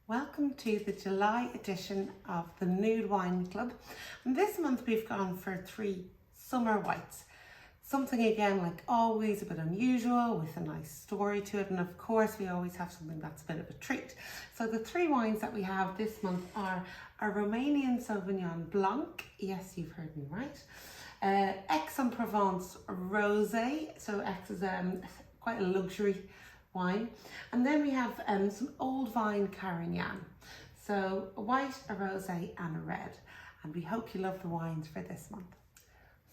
Welcome to the July edition of the Nude Wine Club. And this month we've gone for 3 summer whites. Something again, like always, a bit unusual with a nice story to it. And of course, we always have something that's a bit of a treat. So the 3 wines that we have this month are a Romanian Sauvignon Blanc. Yes, you've heard me right. Aix-en-Provence Rosé. So Aix is quite a luxury wine. And then we have some old vine Carignan. So a white, a rosé and a red. And we hope you love the wines for this month.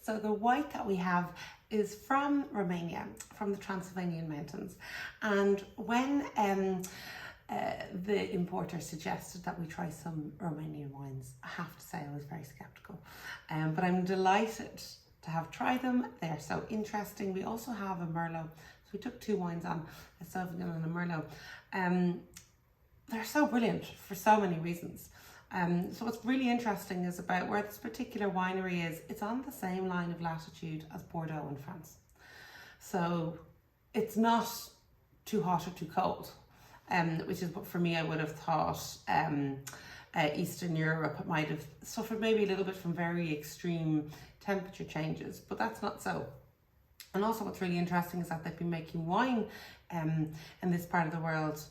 So the white that we have is from Romania, from the Transylvanian mountains. And when the importer suggested that we try some Romanian wines, I have to say I was very skeptical. But I'm delighted to have tried them. They're so interesting. We also have a Merlot. So we took 2 wines on, a Sauvignon and a Merlot. They're so brilliant for so many reasons. So what's really interesting is about where this particular winery is. It's on the same line of latitude as Bordeaux in France. So it's not too hot or too cold, which is what for me I would have thought Eastern Europe might have suffered maybe a little bit from very extreme temperature changes, but that's not so. And also what's really interesting is that they've been making wine in this part of the world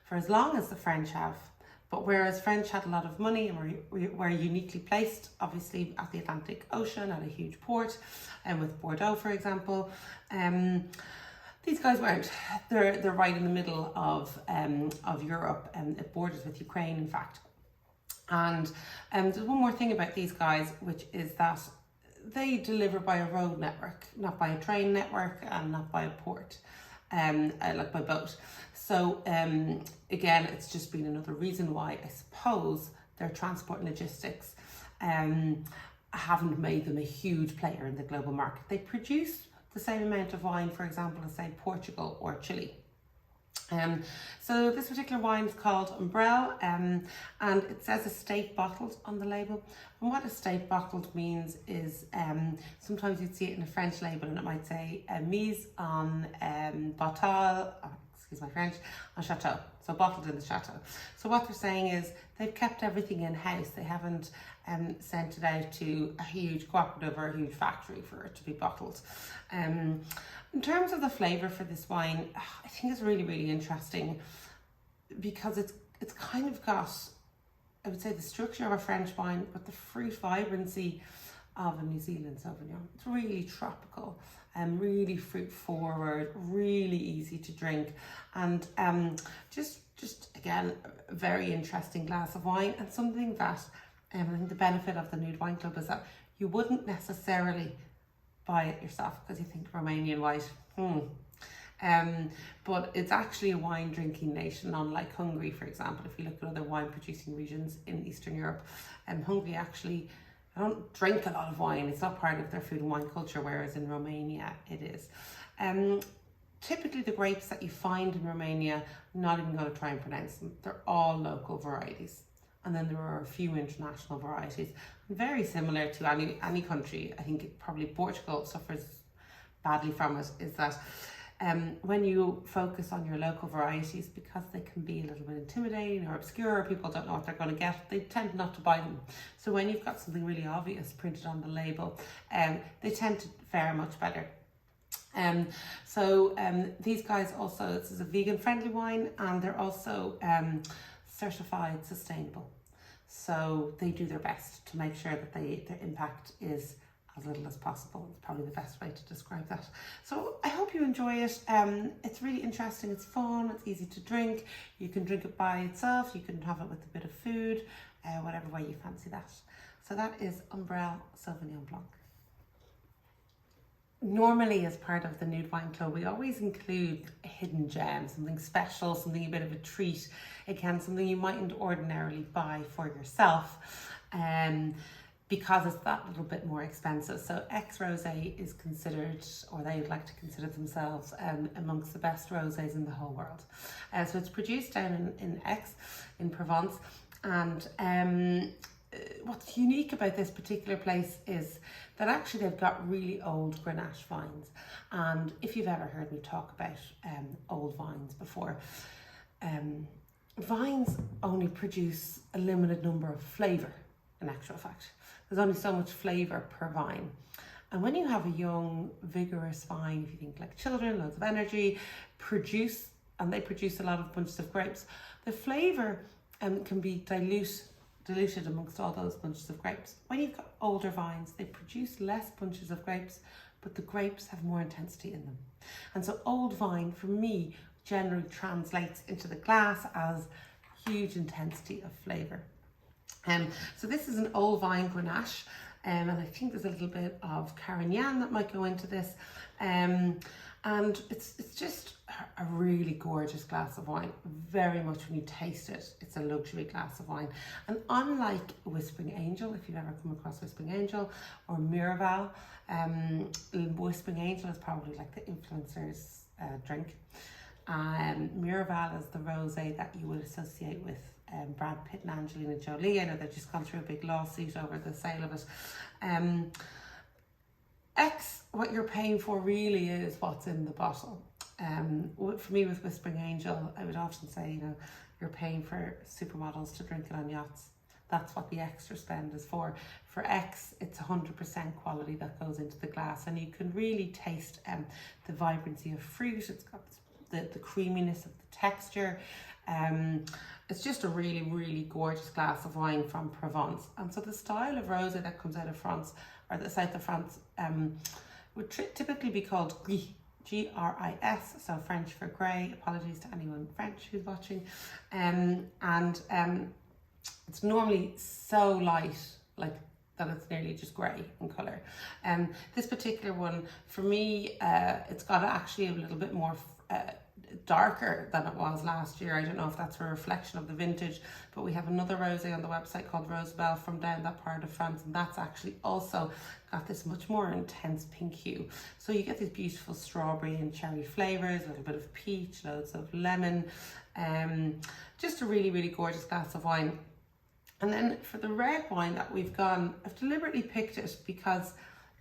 for as long as the French have. But whereas French had a lot of money and were uniquely placed, obviously at the Atlantic Ocean, at a huge port, and with Bordeaux, for example, these guys weren't. They're right in the middle of Europe, and it borders with Ukraine, in fact. And there's one more thing about these guys, which is that they deliver by a road network, not by a train network, and not by a port. Like by boat. So again, it's just been another reason why I suppose their transport and logistics haven't made them a huge player in the global market. They produce the same amount of wine, for example, as say Portugal or Chile. So this particular wine is called Umbrelle, and it says estate bottled on the label. And what estate bottled means is sometimes you'd see it in a French label and it might say mise en bottle, excuse my French, en chateau. So bottled in the chateau. So what they're saying is they've kept everything in house. They haven't sent it out to a huge cooperative or a huge factory for it to be bottled. In terms of the flavour for this wine, I think it's really, really interesting because it's kind of got, I would say, the structure of a French wine, but the fruit vibrancy of a New Zealand Sauvignon. It's really tropical and really fruit forward, really easy to drink, and just again, a very interesting glass of wine, and something that I think the benefit of the Nude Wine Club is that you wouldn't necessarily buy it yourself because you think Romanian white, but it's actually a wine drinking nation, unlike Hungary, for example. If you look at other wine producing regions in Eastern Europe, Hungary actually, I don't drink a lot of wine. It's not part of their food and wine culture, whereas in Romania it is. Typically the grapes that you find in Romania, I'm not even going to try and pronounce them. They're all local varieties. And then there are a few international varieties, very similar to any country. I think probably Portugal suffers badly from it, is that when you focus on your local varieties, because they can be a little bit intimidating or obscure, or people don't know what they're going to get, they tend not to buy them. So when you've got something really obvious printed on the label, they tend to fare much better. These guys also, this is a vegan friendly wine, and they're also certified sustainable. So they do their best to make sure that their impact is as little as possible. It's probably the best way to describe that. So I hope you enjoy it. It's really interesting, it's fun, it's easy to drink. You can drink it by itself, you can have it with a bit of food, whatever way you fancy that. So that is Umbrelle Sauvignon Blanc. Normally, as part of the Nude Wine Club, we always include a hidden gem, something special, something a bit of a treat. Again, something you mightn't ordinarily buy for yourself, because it's that little bit more expensive. So Aix Rosé is considered, or they would like to consider themselves, amongst the best rosés in the whole world. So it's produced down in Aix, in Provence, and what's unique about this particular place is that actually they've got really old Grenache vines. And if you've ever heard me talk about old vines before, vines only produce a limited number of flavour, in actual fact. There's only so much flavour per vine. And when you have a young, vigorous vine, if you think like children, loads of energy, they produce a lot of bunches of grapes, the flavour can be diluted amongst all those bunches of grapes. When you've got older vines, they produce less bunches of grapes, but the grapes have more intensity in them. And so old vine, for me, generally translates into the glass as huge intensity of flavour. So this is an old vine Grenache, and I think there's a little bit of Carignan that might go into this. And it's just a really gorgeous glass of wine. Very much when you taste it, it's a luxury glass of wine. And unlike Whispering Angel, if you've ever come across Whispering Angel, or Miraval, Whispering Angel is probably like the influencer's drink. Miraval is the rosé that you would associate with Brad Pitt and Angelina Jolie. I know they've just gone through a big lawsuit over the sale of it. What you're paying for really is what's in the bottle. For me with Whispering Angel, I would often say, you're paying for supermodels to drink it on yachts. That's what the extra spend is for. For X, it's 100% quality that goes into the glass, and you can really taste the vibrancy of fruit. It's got the creaminess of the texture. It's just a really, really gorgeous glass of wine from Provence. And so the style of rosé that comes out of France, or the south of France, would typically be called Gris, G-R-I-S, so French for grey. Apologies to anyone French who's watching. It's normally so light, like that it's nearly just grey in colour. This particular one, for me, it's got actually a little bit more darker than it was last year. I don't know if that's a reflection of the vintage, but we have another rosé on the website called Rosebell from down that part of France, and that's actually also got this much more intense pink hue. So you get these beautiful strawberry and cherry flavours, a little bit of peach, loads of lemon, just a really, really gorgeous glass of wine. And then for the red wine that we've gone, I've deliberately picked it because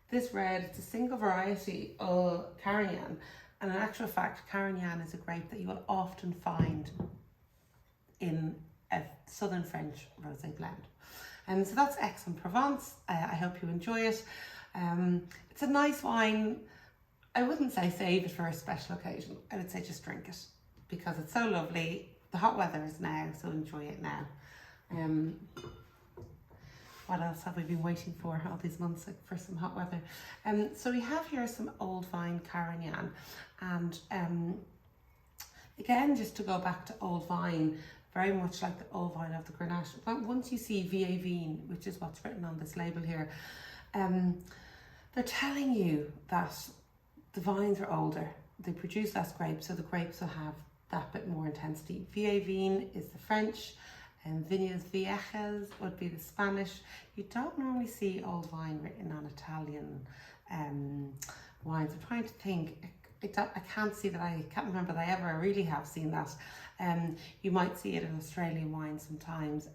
this red, it's a single variety of Carignan. And in actual fact, Carignan is a grape that you will often find in a southern French rosé blend. And so that's Aix-en-Provence. I hope you enjoy it. It's a nice wine. I wouldn't say save it for a special occasion. I would say just drink it because it's so lovely. The hot weather is now, so enjoy it now. What else have we been waiting for all these months for some hot weather? So we have here some old vine Carignan, and again, just to go back to old vine, very much like the old vine of the Grenache. But once you see VA Vin, which is what's written on this label here, they're telling you that the vines are older, they produce less grapes, so the grapes will have that bit more intensity. VA Vin is the French, and Viñas Viejas would be the Spanish. You don't normally see old vine written on Italian wines. I'm trying to think. I can't see that. I can't remember that I ever really have seen that. You might see it in Australian wines sometimes.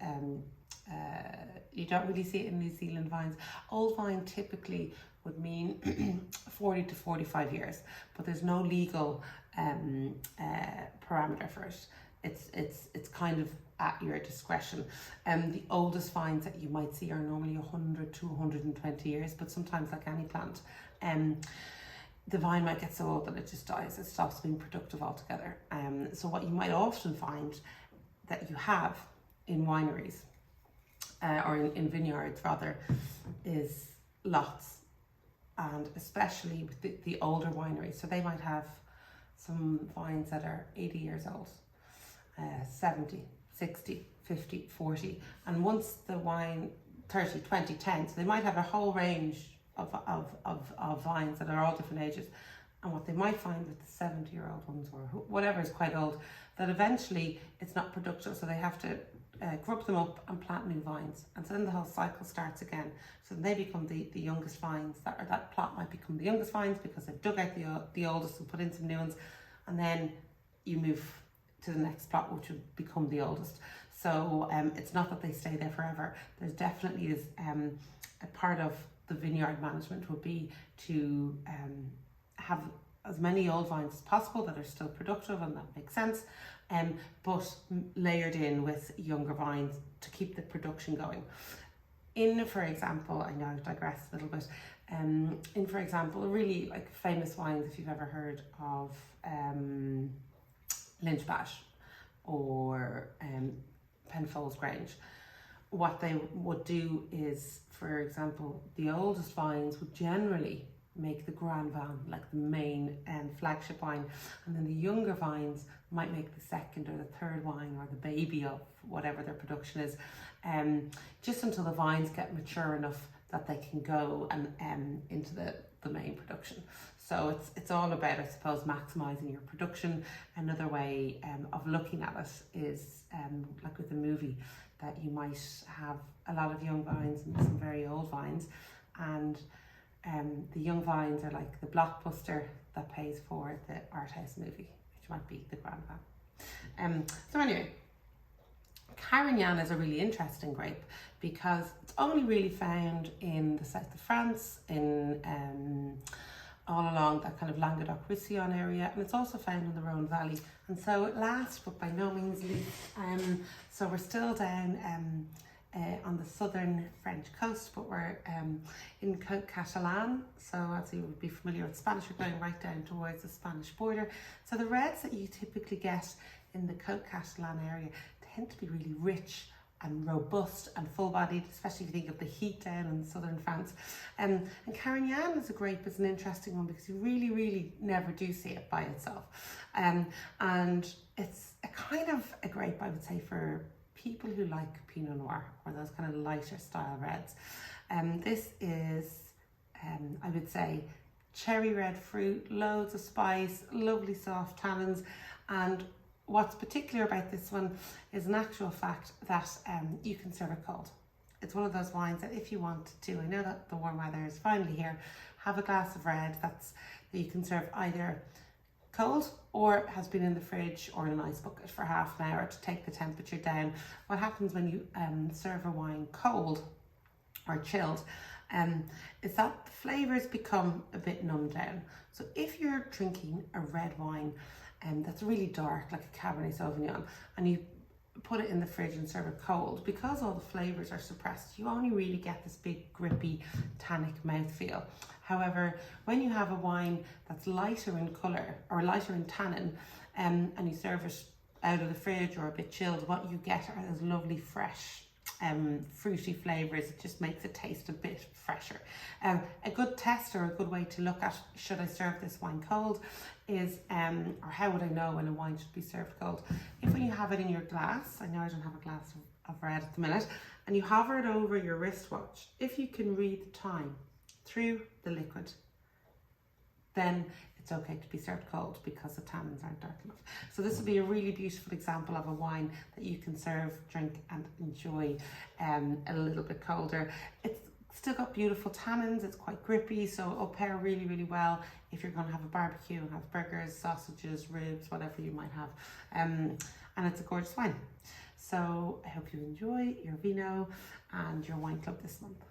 You don't really see it in New Zealand vines. Old vine typically would mean 40 to 45 years, but there's no legal parameter for it. It's kind of at your discretion. The oldest vines that you might see are normally 100 to 120 years, but sometimes, like any plant, the vine might get so old that it just dies. It stops being productive altogether. So what you might often find that you have in wineries, or in vineyards rather, is lots, and especially with the older wineries. So they might have some vines that are 80 years old, 70, 60, 50, 40, and once the wine 30, 20, 10, so they might have a whole range of vines that are all different ages. And what they might find with the 70-year-old ones, or whatever is quite old, that eventually it's not productive, so they have to grub them up and plant new vines, and so then the whole cycle starts again. So then they become the youngest vines, that plot might become the youngest vines because they've dug out the oldest and put in some new ones, and then you move to the next plot, which would become the oldest. So it's not that they stay there forever. There's definitely is a part of the vineyard management would be to have as many old vines as possible that are still productive, and that makes sense. but layered in with younger vines to keep the production going. In, for example, I know I've digressed a little bit, in, for example, really like famous wines, if you've ever heard of Lynchbash or Penfolds Grange, what they would do is, for example, the oldest vines would generally make the Grand Vin, like the main flagship wine, and then the younger vines might make the second or the third wine, or the baby of whatever their production is, just until the vines get mature enough that they can go and into the main production. So it's all about, I suppose, maximising your production. Another way of looking at it is like with a movie, that you might have a lot of young vines and some very old vines, and the young vines are like the blockbuster that pays for the art house movie, which might be the Grand Vin. So anyway, Carignan is a really interesting grape because it's only really found in the south of France, in all along that kind of Languedoc-Roussillon area, and it's also found in the Rhone Valley. And so last but by no means least, so we're still down on the southern French coast, but we're in Côte Catalan. So as you would be familiar with Spanish, we're going right down towards the Spanish border. So the reds that you typically get in the Côte Catalan area tend to be really rich and robust and full-bodied, especially if you think of the heat down in southern France. And Carignan as a grape is an interesting one because you really never do see it by itself. And it's a kind of a grape, I would say, for people who like Pinot Noir or those kind of lighter style reds. This is, I would say, cherry red fruit, loads of spice, lovely soft tannins, and what's particular about this one is an actual fact that you can serve it cold. It's one of those wines that if you want to, I know that the warm weather is finally here, have a glass of red that you can serve either cold or has been in the fridge or in an ice bucket for half an hour to take the temperature down. What happens when you serve a wine cold or chilled is that the flavours become a bit numbed down. So if you're drinking a red wine that's really dark, like a Cabernet Sauvignon, and you put it in the fridge and serve it cold, because all the flavours are suppressed, you only really get this big grippy tannic mouthfeel. However, when you have a wine that's lighter in colour or lighter in tannin, and you serve it out of the fridge or a bit chilled, what you get are those lovely fresh fruity flavours. It just makes it taste a bit fresher. A good test or a good way to look at, should I serve this wine cold, is, or how would I know when a wine should be served cold? If when you have it in your glass, I know I don't have a glass of red at the minute, and you hover it over your wristwatch, if you can read the time through the liquid, then it's okay to be served cold because the tannins aren't dark enough. So this would be a really beautiful example of a wine that you can serve, drink and enjoy a little bit colder. It's still got beautiful tannins, it's quite grippy, so it'll pair really well if you're going to have a barbecue and have burgers, sausages, ribs, whatever you might have. And it's a gorgeous wine. So I hope you enjoy your vino and your wine club this month.